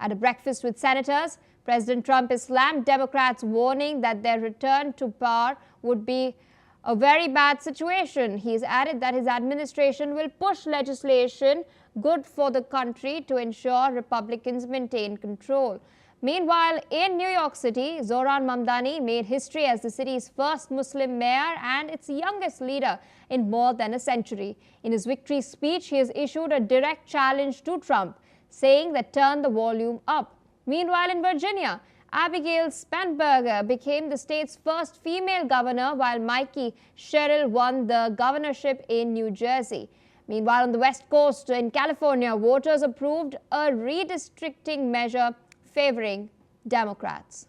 At a breakfast with senators, President Trump has slammed Democrats, warning that their return to power would be a very bad situation. He has added that his administration will push legislation good for the country to ensure Republicans maintain control. Meanwhile, in New York City, Zohran Mamdani made history as the city's first Muslim mayor and its youngest leader in more than a century. In his victory speech, he has issued a direct challenge to Trump, saying that turn the volume up. Meanwhile, in Virginia, Abigail Spanberger became the state's first female governor, while Mikey Sherrill won the governorship in New Jersey. Meanwhile, on the West Coast in California, voters approved a redistricting measure favoring Democrats.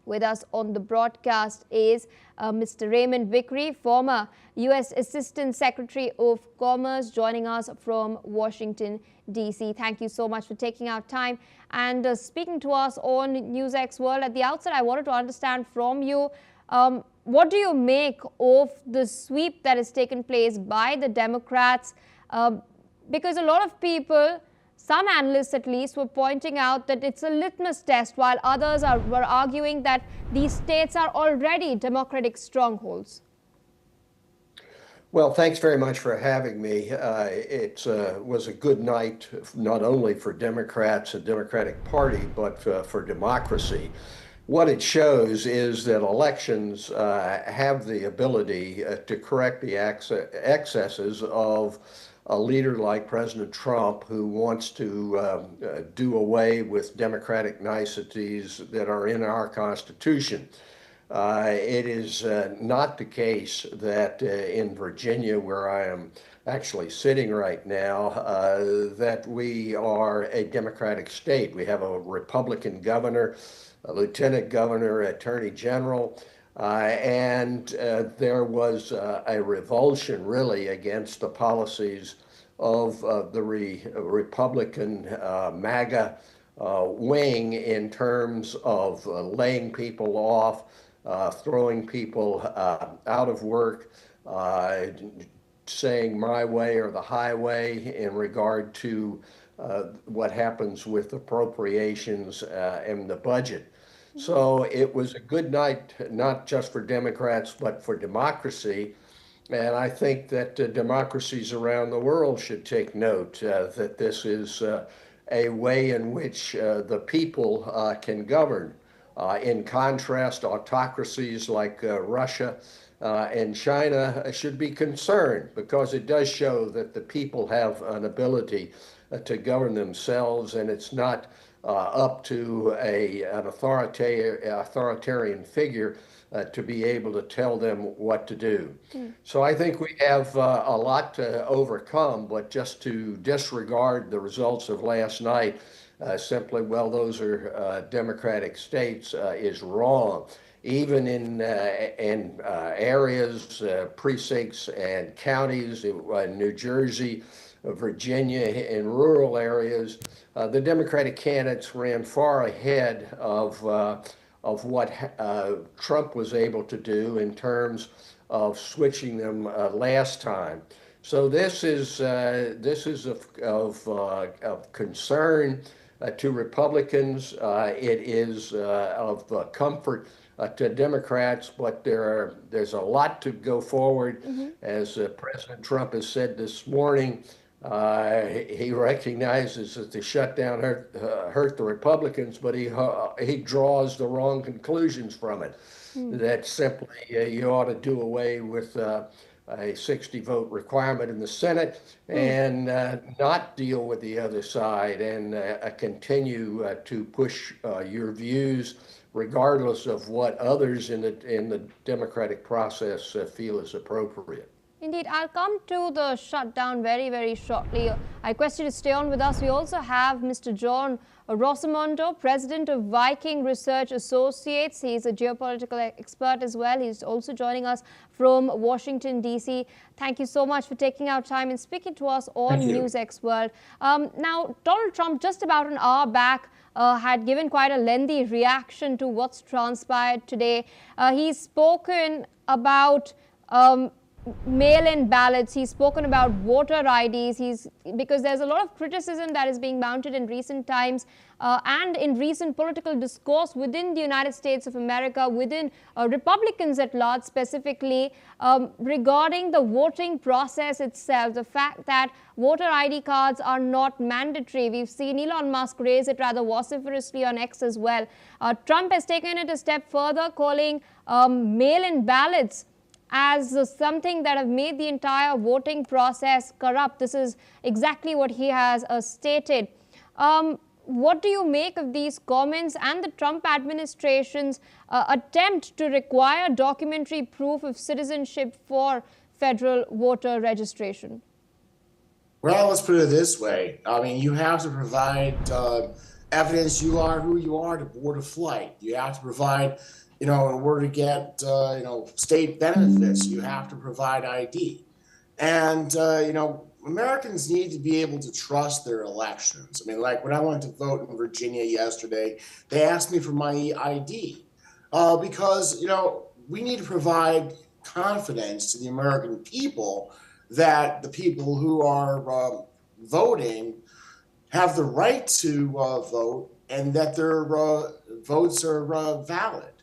With us on the broadcast is Mr. Raymond Vickery, former U.S. Assistant Secretary of Commerce, joining us from Washington, D.C. Thank you so much for taking our time and speaking to us on NewsX World. At the outset, I wanted to understand from you, what do you make of the sweep that has taken place by the Democrats? Because a lot of people, some analysts at least, were pointing out that it's a litmus test, while others were arguing that these states are already Democratic strongholds. Well, thanks very much for having me. It was a good night, not only for Democrats and Democratic Party, but for democracy. What it shows is that elections have the ability to correct the excesses of a leader like President Trump, who wants to do away with democratic niceties that are in our Constitution. It is not the case that in Virginia, where I am actually sitting right now, that we are a Democratic state. We have a Republican governor, a lieutenant governor, attorney general, and there was a revulsion really against the policies of the Republican MAGA wing in terms of laying people off, throwing people out of work, saying my way or the highway in regard to what happens with appropriations and the budget. So it was a good night, not just for Democrats, but for democracy. And I think that democracies around the world should take note that this is a way in which the people can govern. In contrast, autocracies like Russia and China should be concerned, because it does show that the people have an ability to govern themselves, and it's not up to an authoritarian figure to be able to tell them what to do. So I think we have a lot to overcome, but just to disregard the results of last night, simply, well, those are Democratic states, is wrong. Even in areas, precincts and counties in New Jersey, Virginia, in rural areas, the Democratic candidates ran far ahead of what Trump was able to do in terms of switching them last time. So this is of concern to Republicans. It is of comfort to Democrats, but there's a lot to go forward. As President Trump has said this morning, he recognizes that the shutdown hurt the Republicans, but he draws the wrong conclusions from it. That simply you ought to do away with a 60-vote requirement in the Senate and not deal with the other side, and continue to push your views regardless of what others in the democratic process feel is appropriate. Indeed, I'll come to the shutdown very, very shortly. I request you to stay on with us. We also have Mr. John Rosamondo, president of Viking Research Associates. He's a geopolitical expert as well. He's also joining us from Washington, D.C. Thank you so much for taking our time and speaking to us on NewsX World. Now, Donald Trump, just about an hour back, had given quite a lengthy reaction to what's transpired today. He's spoken about mail-in ballots. He's spoken about voter IDs. Because there's a lot of criticism that is being mounted in recent times and in recent political discourse within the United States of America, within Republicans at large specifically, regarding the voting process itself, the fact that voter ID cards are not mandatory. We've seen Elon Musk raise it rather vociferously on X as well. Trump has taken it a step further, calling mail-in ballots as something that have made the entire voting process corrupt. This is exactly what he has stated. What do you make of these comments and the Trump administration's attempt to require documentary proof of citizenship for federal voter registration? Well, let's put it this way. I mean, you have to provide evidence you are who you are to board a flight. You have to provide, in order to get, state benefits, you have to provide ID. And, Americans need to be able to trust their elections. I mean, like when I went to vote in Virginia yesterday, they asked me for my ID because, we need to provide confidence to the American people that the people who are voting have the right to vote and that their votes are valid.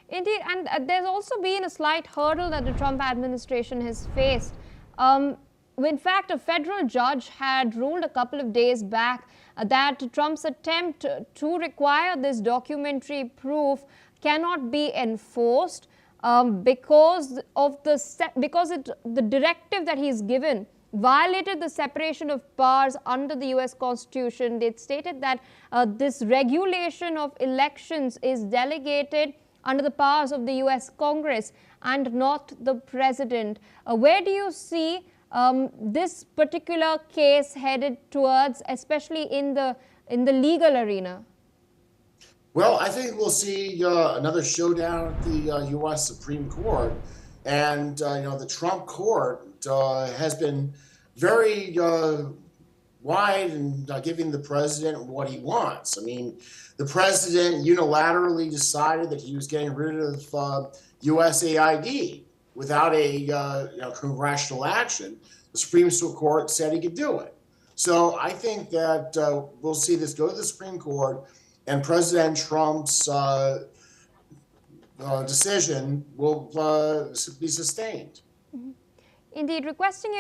Indeed, and there's also been a slight hurdle that the Trump administration has faced. In fact, a federal judge had ruled a couple of days back that Trump's attempt to require this documentary proof cannot be enforced because the directive that he's given violated the separation of powers under the US Constitution. They stated that this regulation of elections is delegated under the powers of the US Congress and not the president. Where do you see this particular case headed towards, especially in the legal arena? Well, I think we'll see another showdown at the U.S. Supreme Court. And, the Trump court has been very wide in giving the president what he wants. I mean, the president unilaterally decided that he was getting rid of USAID without a congressional action. The Supreme Court said he could do it. So I think that we'll see this go to the Supreme Court, and President Trump's decision will be sustained. Indeed, requesting